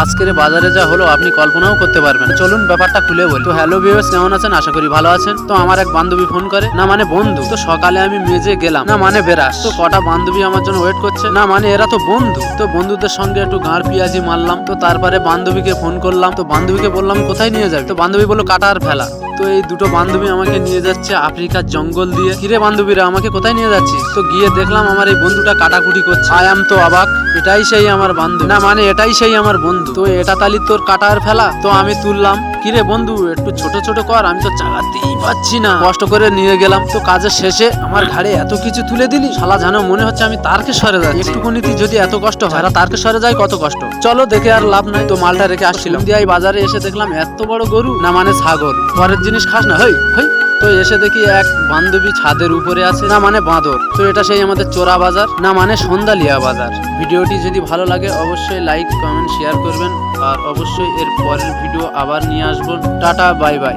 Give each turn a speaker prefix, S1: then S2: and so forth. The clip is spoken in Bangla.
S1: আজকের বাজারে যা হলো আপনি কল্পনাও করতে পারবেন। চলুন ব্যাপারটা খুলে বলি। তো হ্যালো ভিউয়ার্স, কেমন আছেন? আশা করি ভালো আছেন। তো আমার এক বান্ধবী ফোন করে, না মানে বন্ধু। তো সকালে আমি মেজে গেলাম, না মানে বেরাস। তো কটা বান্ধবী আমার জন্য ওয়েট করছে, না মানে এরা তো বন্ধু। তো বন্ধুদের সঙ্গে একটু গাঁড় পিয়াজি মারলাম। তো তারপরে বান্ধবীকে ফোন করলাম। তো বান্ধবীকে বললাম কোথায় নিয়ে যাবে। তো বান্ধবী বললো কাটার ফেলা। তো এই দুটো বান্ধবী আমাকে নিয়ে যাচ্ছে আফ্রিকার জঙ্গল দিয়ে। কিরে বান্ধবীরা, আমাকে কোথায় নিয়ে যাচ্ছিস? তো গিয়ে দেখলাম আমার এই বন্ধুটা কাটাকুটি করছে। আই এম তো অবাক, এটাই সেই আমার বান্ধবী, না মানে এটাই সেই আমার বন্ধু। তো এটা তালি তোর কাটার ফেলা। তো আমি তুললাম, কিরে বন্ধু একটু ছোট ছোট কর, আমি তো চালাতেই পাচ্ছি না। কষ্ট করে নিয়ে গেলাম। তো কাজের শেষে আমার ঘাড়ে এত কিছু তুলে দিলি, শালা যেন মনে হচ্ছে আমি তারকেশ্বরে যাচ্ছি। একটুকুনিতে যদি এত কষ্ট হয়, যারা তারকেশ্বরে যায় কত কষ্ট। চলো দেখে আর লাভ নাই। তো মালটা রেখে আসছিলাম, দিয়ে বাজারে এসে দেখলাম এত বড় গরু, না মানে ছাগল। পরের জিনিস খাস না, হই হই। তো এসে দেখি এক বান্ধবী ছাদের উপরে আছে, না মানে বাঁদর। তো এটা সেই আমাদের চোরা বাজার, না মানে সন্ধ্যালিয়া বাজার। ভিডিওটি যদি ভালো লাগে অবশ্যই লাইক কমেন্ট শেয়ার করবেন, আর অবশ্যই এর পরের ভিডিও আবার নিয়ে আসবো। Tata, bye bye.